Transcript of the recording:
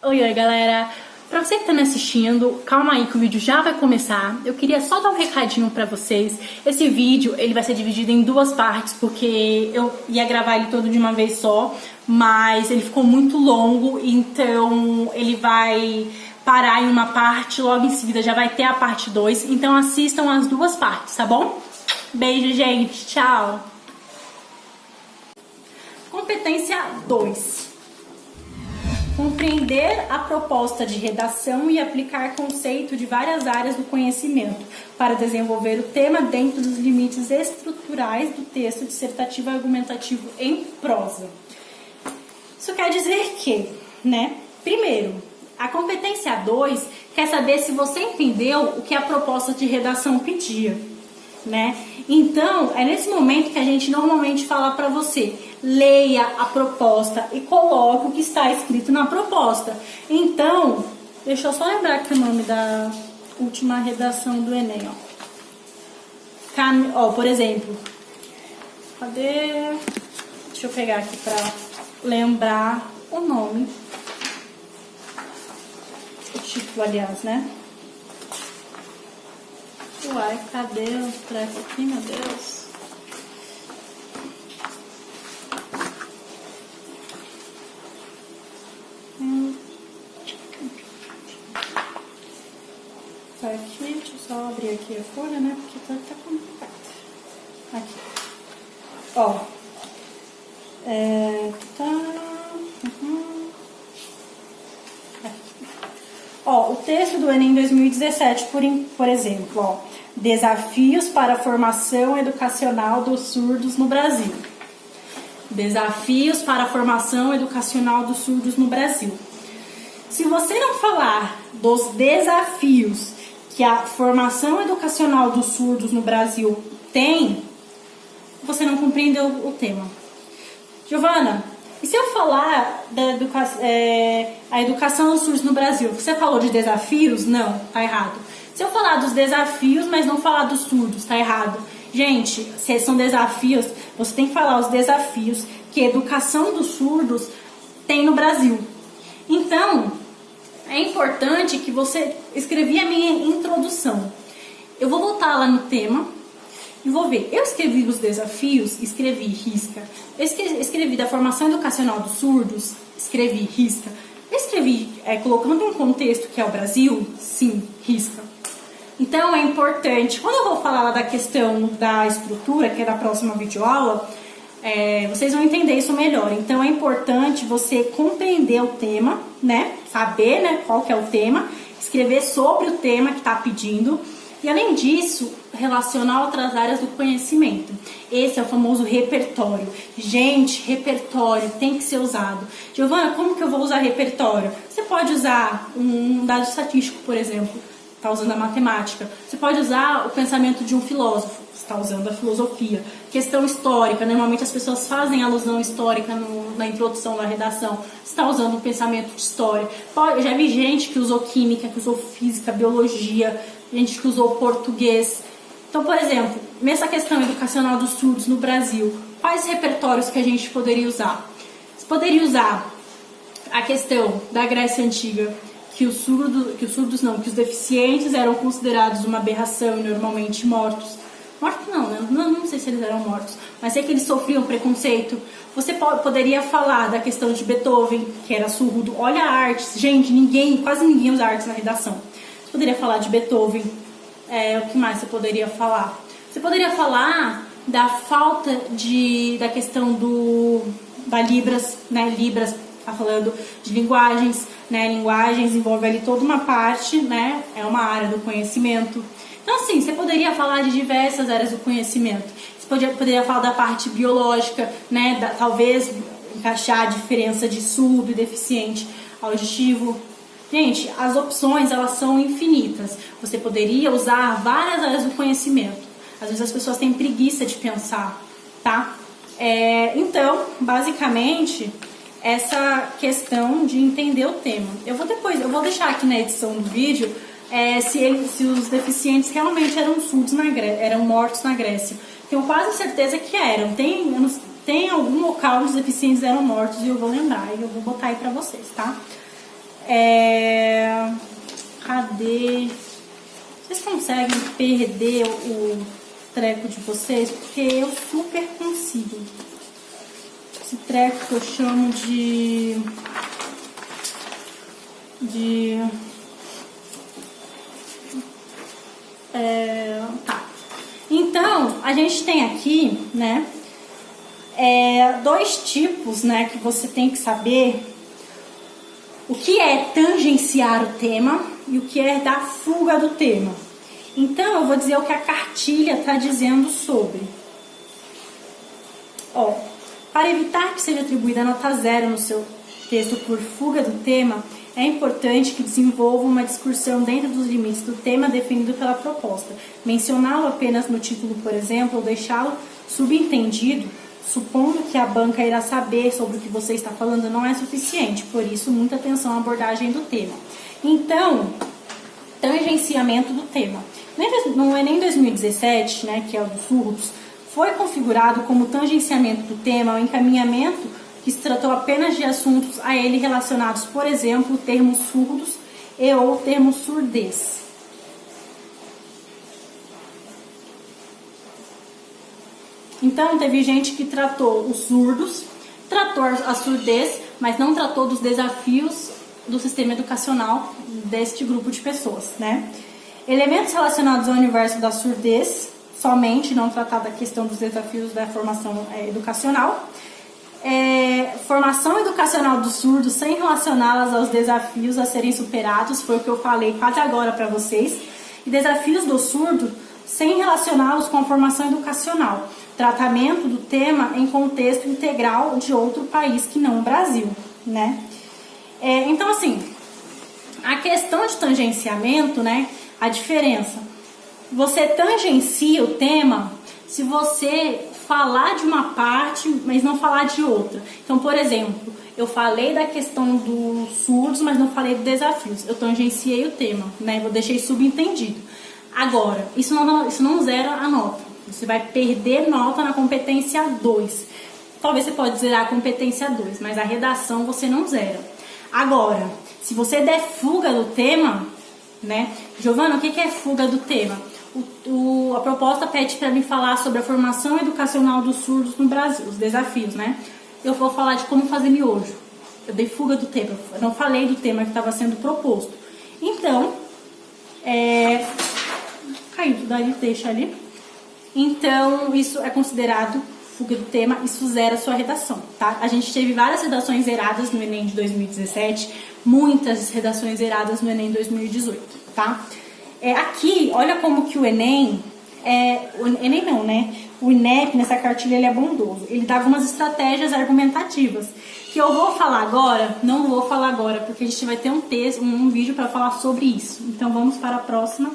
Oi, galera! Pra você que tá me assistindo, calma aí que o vídeo já vai começar. Eu queria só dar um recadinho pra vocês. Esse vídeo, ele vai ser dividido em duas partes, porque eu ia gravar ele todo de uma vez só, mas ele ficou muito longo, então ele vai parar em uma parte, logo em seguida já vai ter a parte 2, então assistam as duas partes, tá bom? Beijo, gente! Tchau! Competência 2. Compreender a proposta de redação e aplicar conceito de várias áreas do conhecimento para desenvolver o tema dentro dos limites estruturais do texto dissertativo argumentativo em prosa. Isso quer dizer que, primeiro, a competência 2 quer saber se você entendeu o que a proposta de redação pedia, Então, é nesse momento que a gente normalmente fala para você: leia a proposta e coloque o que está escrito na proposta. Então, deixa eu só lembrar que o nome da última redação do Enem, por exemplo, cadê? Deixa eu pegar aqui para lembrar o nome. O título, aliás, Uai, cadê o treco aqui, meu Deus? Tá aqui, deixa eu só abrir aqui a folha, porque tá complicado. Aqui. O texto do Enem 2017, por exemplo, desafios para a formação educacional dos surdos no Brasil. Desafios para a formação educacional dos surdos no Brasil. Se você não falar dos desafios que a formação educacional dos surdos no Brasil tem, você não compreendeu o tema. Giovana, e se eu falar da a educação dos surdos no Brasil, você falou de desafios? Não, tá errado. Se eu falar dos desafios, mas não falar dos surdos, tá errado. Gente, se são desafios, você tem que falar os desafios que a educação dos surdos tem no Brasil. Então, é importante que você escrevi a minha introdução. Eu vou voltar lá no tema e vou ver. Eu escrevi os desafios, escrevi risca. Eu escrevi da formação educacional dos surdos, escrevi risca. Eu escrevi colocando um contexto que é o Brasil, sim, risca. Então é importante, quando eu vou falar lá da questão da estrutura, que é da próxima videoaula, vocês vão entender isso melhor. Então é importante você compreender o tema, saber qual que é o tema, escrever sobre o tema que está pedindo e, além disso, relacionar outras áreas do conhecimento. Esse é o famoso repertório. Gente, repertório tem que ser usado. Giovana, como que eu vou usar repertório? Você pode usar um dado estatístico, por exemplo. Está usando a matemática. Você pode usar o pensamento de um filósofo. Você está usando a filosofia. Questão histórica. Normalmente as pessoas fazem alusão histórica na introdução da redação. Você está usando o pensamento de história. Eu já vi gente que usou química, que usou física, biologia, gente que usou português. Então, por exemplo, nessa questão educacional dos surdos no Brasil, quais repertórios que a gente poderia usar? Você poderia usar a questão da Grécia Antiga, que os deficientes eram considerados uma aberração e normalmente mortos. Mortos não sei se eles eram mortos, mas sei que eles sofriam preconceito. Você poderia falar da questão de Beethoven, que era surdo. Olha a artes, gente, quase ninguém usa artes na redação. Você poderia falar de Beethoven. O que mais você poderia falar? Você poderia falar da falta da questão da Libras, Libras tá falando de linguagens, Linguagens envolve ali toda uma parte, É uma área do conhecimento. Então, assim, você poderia falar de diversas áreas do conhecimento. Você poderia falar da parte biológica, talvez encaixar a diferença de surdo e deficiente auditivo. Gente, as opções, elas são infinitas. Você poderia usar várias áreas do conhecimento. Às vezes as pessoas têm preguiça de pensar, tá? Então, basicamente, essa questão de entender o tema. Eu vou deixar aqui na edição do vídeo se os deficientes realmente eram surdos eram mortos na Grécia. Tenho quase certeza que eram. Tem algum local onde os deficientes eram mortos e eu vou lembrar e eu vou botar aí pra vocês, tá? Cadê? Vocês conseguem perder o treco de vocês? Porque eu super consigo. Esse treco que eu chamo de tá. Então, a gente tem aqui, né, dois tipos, né, que você tem que saber o que é tangenciar o tema e o que é dar fuga do tema. Então, eu vou dizer o que a cartilha está dizendo sobre. Ó, para evitar que seja atribuída nota 0 no seu texto por fuga do tema, é importante que desenvolva uma discussão dentro dos limites do tema definido pela proposta. Mencioná-lo apenas no título, por exemplo, ou deixá-lo subentendido, supondo que a banca irá saber sobre o que você está falando, não é suficiente. Por isso, muita atenção à abordagem do tema. Então, tangenciamento do tema. No Enem 2017, né, que é o dos surdos, foi configurado como tangenciamento do tema o encaminhamento que se tratou apenas de assuntos a ele relacionados, por exemplo, termos surdos e ou termos surdez. Então, teve gente que tratou os surdos, tratou a surdez, mas não tratou dos desafios do sistema educacional deste grupo de pessoas, né? Elementos relacionados ao universo da surdez, somente, não tratar da questão dos desafios da formação educacional. Formação educacional dos surdos sem relacioná-las aos desafios a serem superados, foi o que eu falei quase agora para vocês. E desafios do surdo sem relacioná-los com a formação educacional. Tratamento do tema em contexto integral de outro país que não o Brasil, né? Então, assim, a questão de tangenciamento, né? A diferença. Você tangencia o tema se você falar de uma parte, mas não falar de outra. Então, por exemplo, eu falei da questão dos surdos, mas não falei dos desafios. Eu tangenciei o tema, né? Eu deixei subentendido. Agora, isso não zera a nota. Você vai perder nota na competência 2. Talvez você pode zerar a competência 2, mas a redação você não zera. Agora, se você der fuga do tema, né? Giovana, o que é fuga do tema? A proposta pede para mim falar sobre a formação educacional dos surdos no Brasil, os desafios, né? Eu vou falar de como fazer miojo. Eu dei fuga do tema, eu não falei do tema que estava sendo proposto. Então, caiu tudo ali, deixa ali. Então, isso é considerado fuga do tema, isso zera a sua redação, tá? A gente teve várias redações zeradas no Enem de 2017, muitas redações zeradas no Enem 2018, tá? Aqui, olha como que o Enem, o Enem não, né? O INEP, nessa cartilha, ele é bondoso. Ele dá algumas estratégias argumentativas, que eu vou falar agora, não vou falar agora, porque a gente vai ter um vídeo para falar sobre isso. Então, vamos para a próxima.